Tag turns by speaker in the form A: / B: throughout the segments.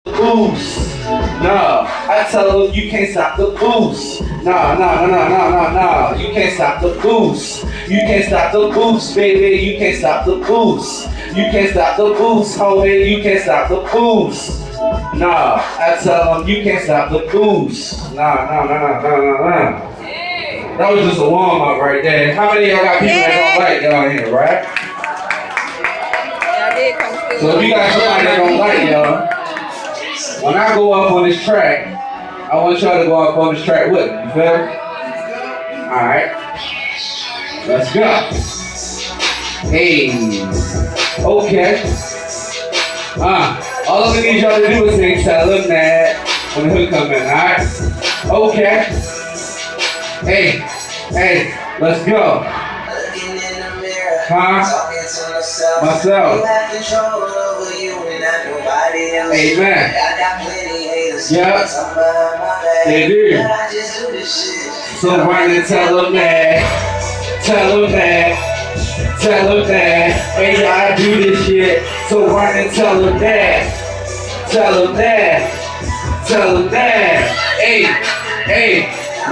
A: boost. No, I tell them you can't stop the boost. No, you can't stop the boost. You can't stop the boost, baby. You can't stop the boost. You can't stop the boost, homie. You can't stop the boost. Nah, I tell them you can't stop the boost. Nah. That was just a warm up right there. How many of y'all got people that don't like y'all here, right? So if you got somebody that don't like y'all, when I go up on this track, I want y'all to go up on this track with me. You feel me? Alright. Let's go. Hey. Okay. All I need y'all to do is sing Tell Them That when the hook come in, alright? Okay. Hey, let's go. Myself. Amen. Yep. They do. So run and tell them that. Tell them that. Tell them that. Hey, I do this shit. So run and tell them that. Tell them that. Tell them that. Hey,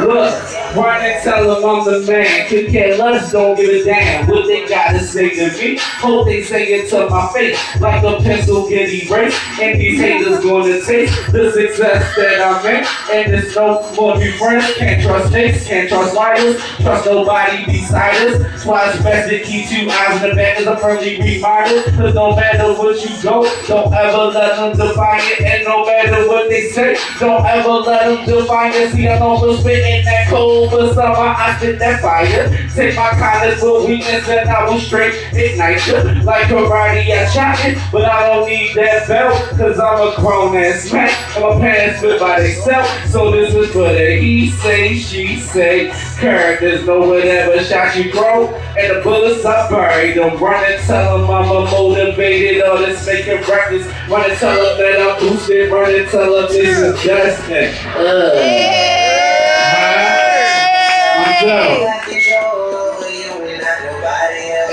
A: look. Run and tell them I'm the man. Could care less, don't give a damn what they gotta say to me. Hope they say it to my face like a pencil get erased. And these haters gonna taste the success that I'm in. And there's no more be friends. Can't trust snakes, can't trust liars. Trust nobody beside us. That's why it's best to keep 2 eyes in the back as a friendly reminder. Cause no matter what you go, don't ever let them define it. And no matter what they say, don't ever let them define it. See, I know we're spitting that cold. For summer, I spit that fire. Take my kindness with weakness and I will straight ignite you. Like karate, I chop it, but I don't need that belt. Cause I'm a grown ass man and my pants fit by themselves. So this is for the he say, she say. Characters know whatever shot you throw. And the bullets I buried them. Run and tell them I'm a motivated artist making records. Run and tell them that I'm boosted. Run and tell them this is Justin.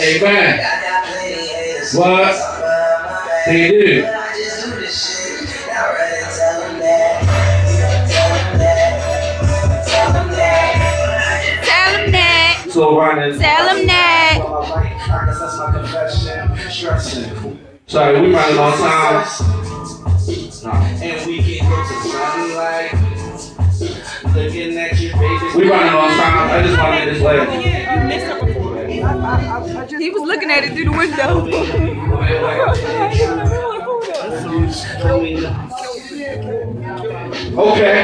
A: Amen. What? They do. So running.
B: Tell them that.
A: Sorry, we running on time. And we can go to sunlight. Looking at you, baby. We running on time. I just wanted this later.
B: You missed her before. He was looking at it through the window.
A: Okay.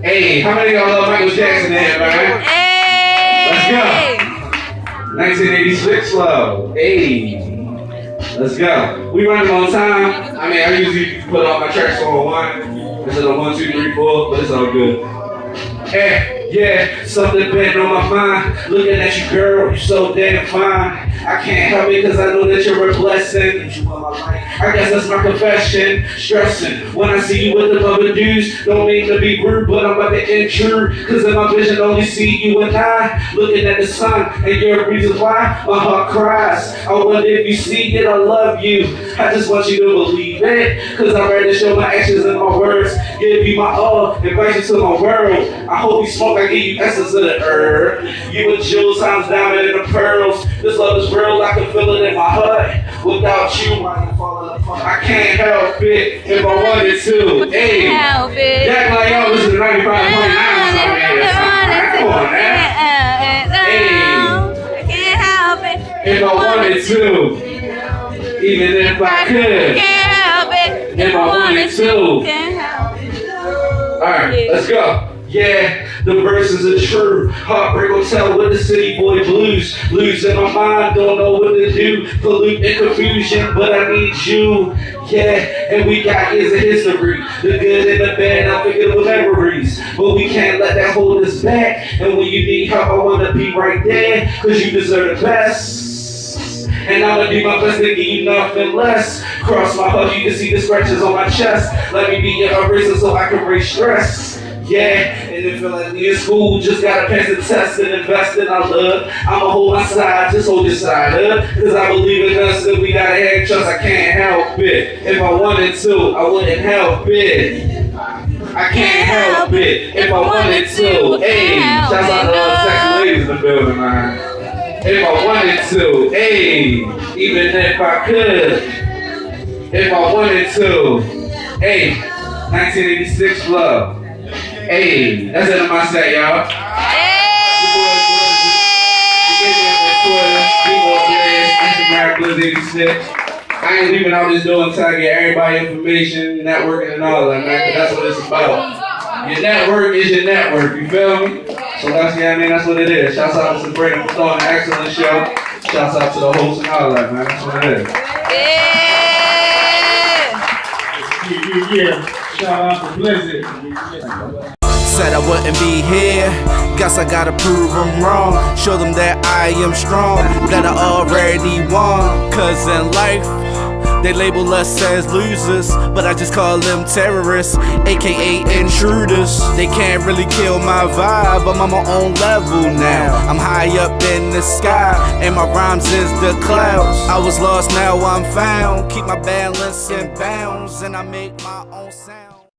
A: Hey, how many of y'all love Michael Jackson here, man?
B: Hey.
A: Let's go. 1986 love. Hey. Let's go. We running on time. I mean, I usually put on my church song 1. This is a 1, 2, 3, 4, but it's all good. Hey, yeah, something been on my mind. Looking at you, girl, you so damn fine. I can't help it cause I know that you're a blessing. I guess that's my confession. Stressing when I see you with the other dudes. Don't mean to be rude, but I'm about to intrude. Cause in my vision only see you and I. Looking at the sun, and you're the reason why my heart cries. I wonder if you see it, I love you. I just want you to believe it. Cause I'm ready to show my actions and my words. Give you my all, invite you to my world. I hope you smoke, I give you essence of the herb. You and jewels, times diamond and the pearls. This love is real, I can feel it in my heart. Without you, I can't help it if I wanted to. Hey,
B: Help it.
A: Jack like y'all listen to 95.9 Come on, man.
B: I can't help it.
A: If I wanted to, even if I could.
B: Can't help it.
A: If I wanted to.
B: Can't help it.
A: Alright, let's go. Yeah, the verses are true. Heartbreak will tell with the city boy blues. Losing my mind, don't know what to do. Pollute in confusion, but I need you. Yeah, and we got years of history. The good and the bad, unforgettable memories. But we can't let that hold us back. And when you need help, I wanna be right there. Cause you deserve the best. And I'ma do my best to give you nothing less. Cross my heart, you can see the scratches on my chest. Let me be your eraser so I can erase stress. Yeah, And it feel like we in school, just gotta pass the test and invest in our love. I'ma hold my side, just hold your side up. Cause I believe in us that we gotta have trust, I can't help it. If I wanted to, I wouldn't help it. I can't help it if I wanted to. Hey, shouts out to all the sexy ladies in the building, man. If I wanted to, hey, even if I could, if I wanted to, hey, 1986 love. Hey, that's it on my set, y'all. Instagram Blizz86. I ain't leaving out this door until I get everybody information, networking, and all that, man, 'cause that's what it's about. Your network is your network, you feel me? So that's, yeah, I mean, that's what it is. Shouts out to Sabrina for throwing an excellent show. Shouts out to the host and all that, man. That's what it is.
C: Yeah. Shout out to Blizz.
D: Said I wouldn't be here, guess I gotta prove them wrong. Show them that I am strong, that I already won. Cause in life, they label us as losers, but I just call them terrorists, aka intruders. They can't really kill my vibe, I'm on my own level now. I'm high up in the sky, and my rhymes is the clouds. I was lost, now I'm found. Keep my balance in bounds, and I make my own sound.